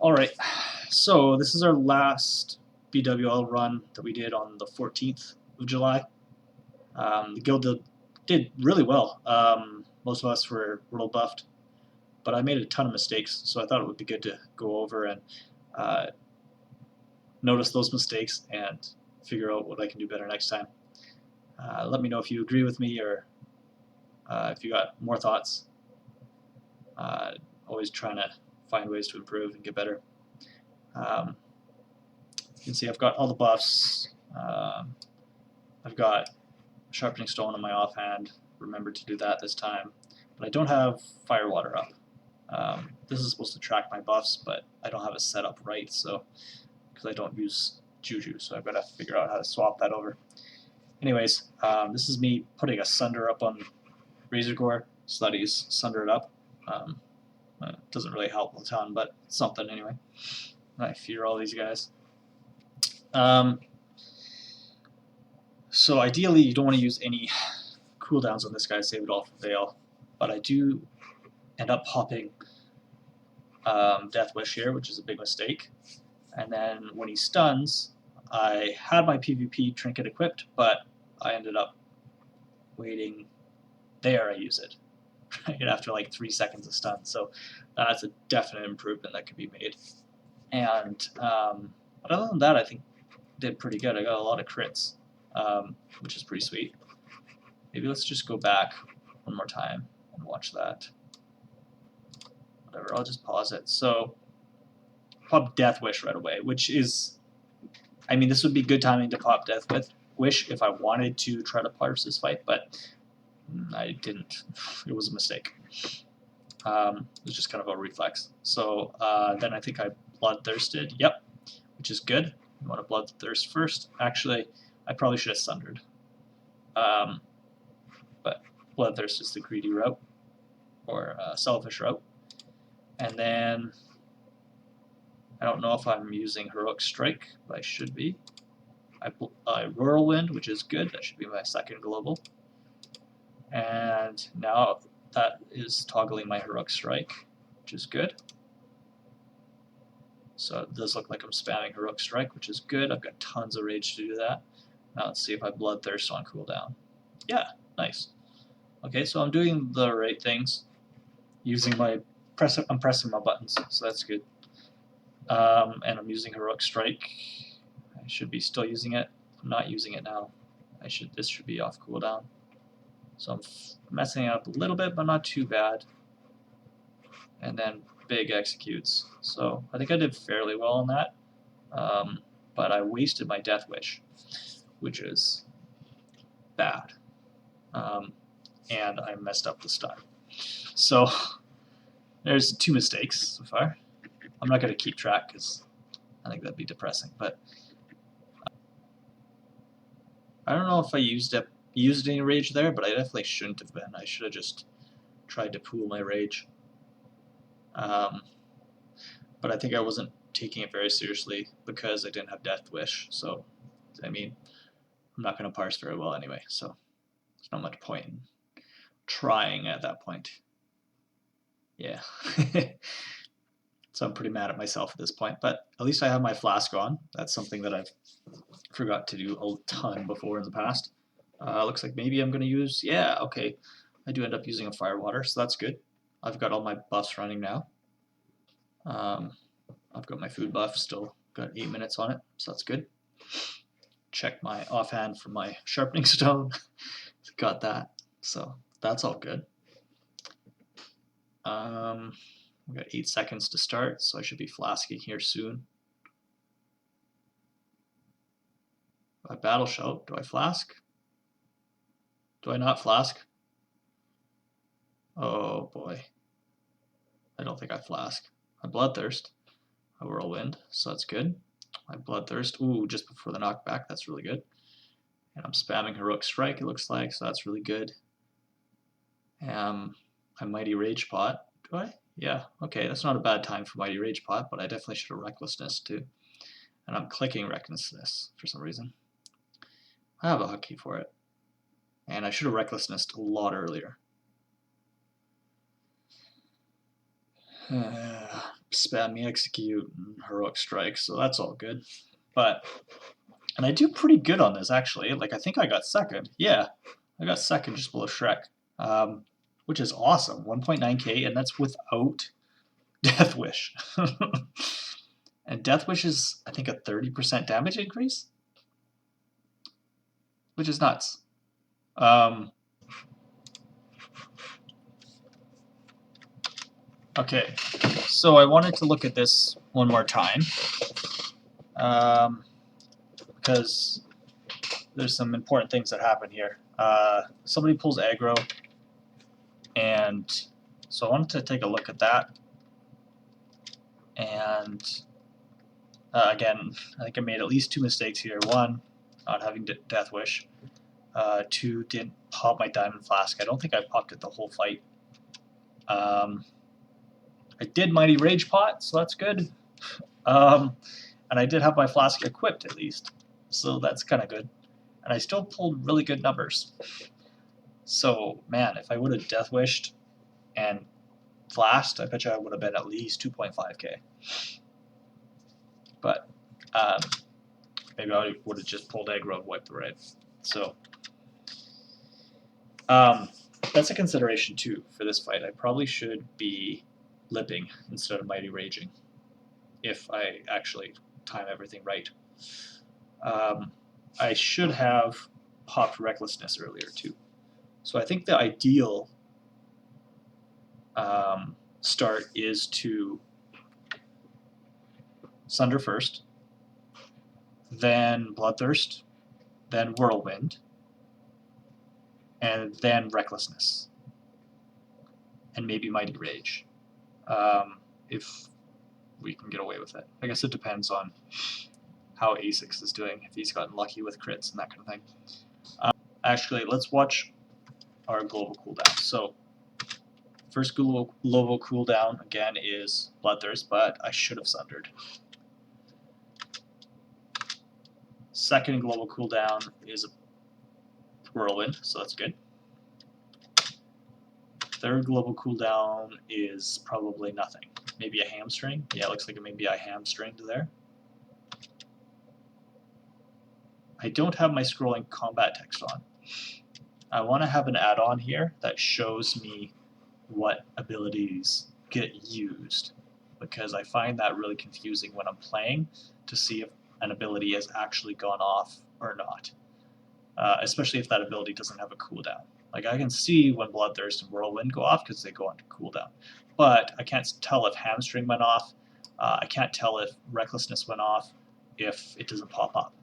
Alright, so this is our last BWL run that we did on the 14th of July. The guild did really well. Most of us were a little buffed, but I made a ton of mistakes, so I thought it would be good to go over and notice those mistakes and figure out what I can do better next time. Let me know if you agree with me or if you got more thoughts. Always trying to find ways to improve and get better. You can see I've got all the buffs. I've got Sharpening Stone on my offhand. Remember to do that this time. But I don't have Firewater up. This is supposed to track my buffs, but I don't have it set up right, so because I don't use Juju, so I've got to figure out how to swap that over. Anyways, this is me putting a Sunder up on Razor Gore so that he's Sunder it up. It doesn't really help a ton, but something anyway. I fear all these guys. So ideally, you don't want to use any cooldowns on this guy, save it all for Veil. But I do end up popping Death Wish here, which is a big mistake. And then when he stuns, I had my PvP trinket equipped, but I ended up waiting. There I use it right after like 3 seconds of stun. So that's a definite improvement that could be made. And but other than that, I think did pretty good. I got a lot of crits, which is pretty sweet. Maybe let's just go back one more time and watch that. Whatever, I'll just pause it. So pop Death Wish right away, which is, I mean, this would be good timing to pop Death Wish if I wanted to try to parse this fight, but I didn't. It was a mistake. It was just kind of a reflex. So then I think I Bloodthirsted. Yep, which is good. You want to Bloodthirst first. Actually, I probably should have Sundered. But Bloodthirst is the greedy route, or selfish route. And then I don't know if I'm using Heroic Strike, but I should be. I Whirlwind, which is good. That should be my second global. And now that is toggling my Heroic Strike, which is good. So it does look like I'm spamming Heroic Strike, which is good. I've got tons of rage to do that. Now let's see if I Bloodthirst on cooldown. Yeah, nice. Okay, so I'm doing the right things. Using my I'm pressing my buttons, so that's good. And I'm using Heroic Strike. I should be still using it. I'm not using it now. This should be off cooldown. So I'm messing it up a little bit, but not too bad. And then Big executes. So I think I did fairly well on that. But I wasted my Death Wish, which is bad. And I messed up the stun. So there's 2 mistakes so far. I'm not going to keep track because I think that'd be depressing. But I don't know if I used any rage there, but I definitely shouldn't have been. I should have just tried to pool my rage. But I think I wasn't taking it very seriously because I didn't have Death Wish. So, I mean, I'm not going to parse very well anyway. So there's not much point in trying at that point. Yeah. So I'm pretty mad at myself at this point. But at least I have my flask on. That's something that I've forgot to do a ton before in the past. Looks like maybe I'm going to use, yeah, okay. I do end up using a Firewater, so that's good. I've got all my buffs running now. I've got my food buff, still got 8 minutes on it, so that's good. Check my offhand for my Sharpening Stone. Got that, so that's all good. We've got 8 seconds to start, so I should be flasking here soon. I Battle Shout. Do I flask? Do I not flask? Oh boy. I don't think I flask. I Bloodthirst. I Whirlwind, so that's good. I Bloodthirst. Ooh, just before the knockback. That's really good. And I'm spamming Heroic Strike, it looks like, so that's really good. I Mighty Rage Pot. Do I? Yeah, okay, that's not a bad time for Mighty Rage Pot, but I definitely should have Recklessness too. And I'm clicking Recklessness for some reason. I have a hotkey for it. And I should have Recklessness a lot earlier. spam me execute and heroic strike, so that's all good. But and I do pretty good on this actually. Like I think I got second. Yeah, I got second just below Shrek, which is awesome. 1.9k, and that's without Death Wish. And Death Wish is I think a 30% damage increase, which is nuts. Okay, so I wanted to look at this one more time because there's some important things that happen here. Somebody pulls aggro, and so I wanted to take a look at that. And again, I think I made at least 2 mistakes here. 1, not having Death Wish. 2, didn't pop my Diamond Flask. I don't think I popped it the whole fight. I did Mighty Rage Pot, so that's good. And I did have my Flask equipped at least, so that's kind of good. And I still pulled really good numbers. So, man, if I would have Death Wished and Flashed, I bet you I would have been at least 2.5k. But maybe I would have just pulled aggro and wiped the raid. So that's a consideration too for this fight. I probably should be lipping instead of Mighty Raging if I actually time everything right. I should have popped Recklessness earlier too. So I think the ideal start is to Sunder first, then Bloodthirst, then Whirlwind, and then Recklessness, and maybe Mighty Rage, if we can get away with it. I guess it depends on how A6 is doing, if he's gotten lucky with crits and that kind of thing. Actually, let's watch our global cooldown. So first global cooldown, again, is Bloodthirst, but I should have Sundered. Second global cooldown is Whirlwind, so that's good. Third global cooldown is probably nothing. Maybe a Hamstring. Yeah, it looks like maybe I hamstringed there. I don't have my scrolling combat text on. I want to have an add-on here that shows me what abilities get used, because I find that really confusing when I'm playing to see if an ability has actually gone off or not, especially if that ability doesn't have a cooldown. Like I can see when Bloodthirst and Whirlwind go off because they go onto cooldown, but I can't tell if Hamstring went off. I can't tell if Recklessness went off if it doesn't pop up,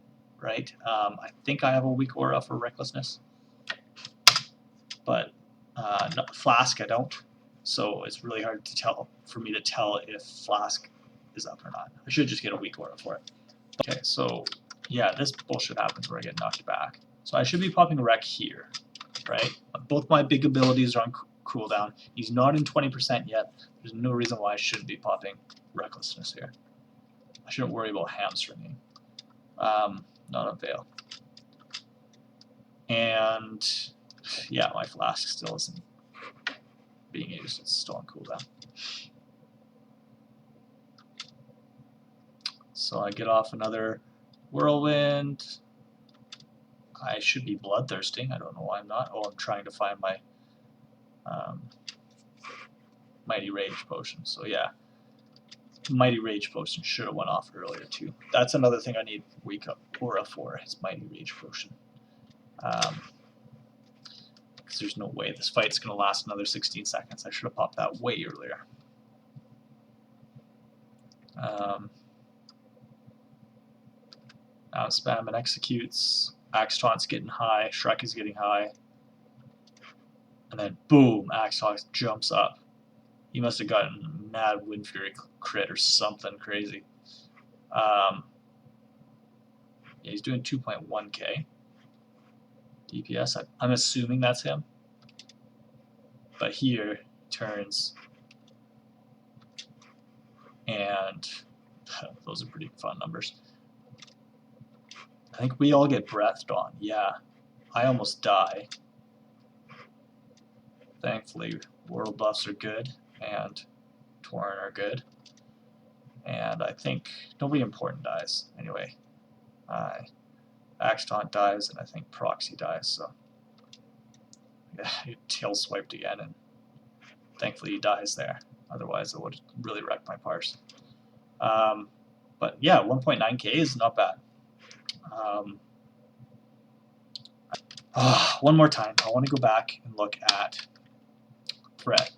right? I think I have a weak aura for Recklessness, but Flask I don't. So it's really hard to tell for me to tell if Flask is up or not. I should just get a weak aura for it. Okay, so yeah, this bullshit happens where I get knocked back. So I should be popping Wreck here, right? Both my big abilities are on cooldown. He's not in 20% yet. There's no reason why I shouldn't be popping Recklessness here. I shouldn't worry about hamstringing. Not a Veil. And yeah, my Flask still isn't being used. It's still on cooldown. So I get off another Whirlwind. I should be bloodthirsting. I don't know why I'm not. Oh, I'm trying to find my Mighty Rage potion. So yeah, Mighty Rage potion should have went off earlier too. That's another thing I need Wake Up Aura for, is Mighty Rage potion. Because there's no way this fight's going to last another 16 seconds. I should have popped that way earlier. Now spam and executes. Axe Taunt's getting high. Shrek is getting high. And then boom, Axe Taunt jumps up. He must have gotten mad Wind Fury crit or something crazy. Yeah, he's doing 2.1k DPS. I'm assuming that's him. But here turns, and those are pretty fun numbers. I think we all get breathed on. Yeah, I almost die. Thankfully, world buffs are good and Tauren are good. And I think nobody important dies anyway. Axe Taunt dies, and I think Proxy dies, so yeah, he tail swiped again, and thankfully he dies there. Otherwise, it would have really wrecked my parse. But yeah, 1.9k is not bad. One more time, I want to go back and look at threat.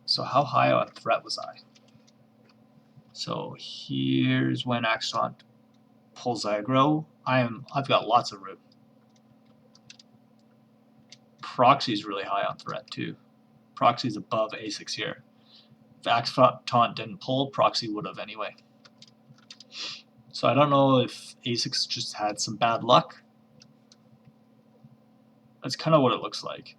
So how high on threat was I? So here's when Axe Taunt pulls aggro. I've got lots of room. Proxy's really high on threat too. Proxy's above A6 here. If Axe Taunt didn't pull, Proxy would have anyway. So I don't know if A6 just had some bad luck. That's kind of what it looks like.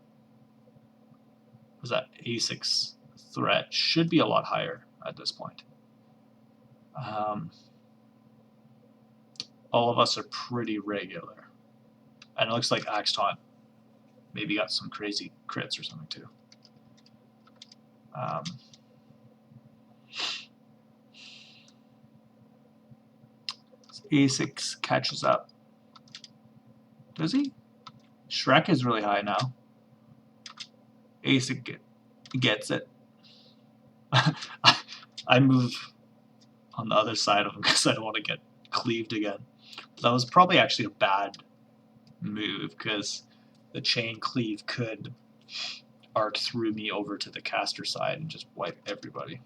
Because that A6 threat should be a lot higher at this point. All of us are pretty regular. And it looks like Axe Taunt maybe got some crazy crits or something too. A6 catches up. Does he? Shrek is really high now. A6 gets it. I move on the other side of him because I don't want to get cleaved again. But that was probably actually a bad move because the chain cleave could arc through me over to the caster side and just wipe everybody.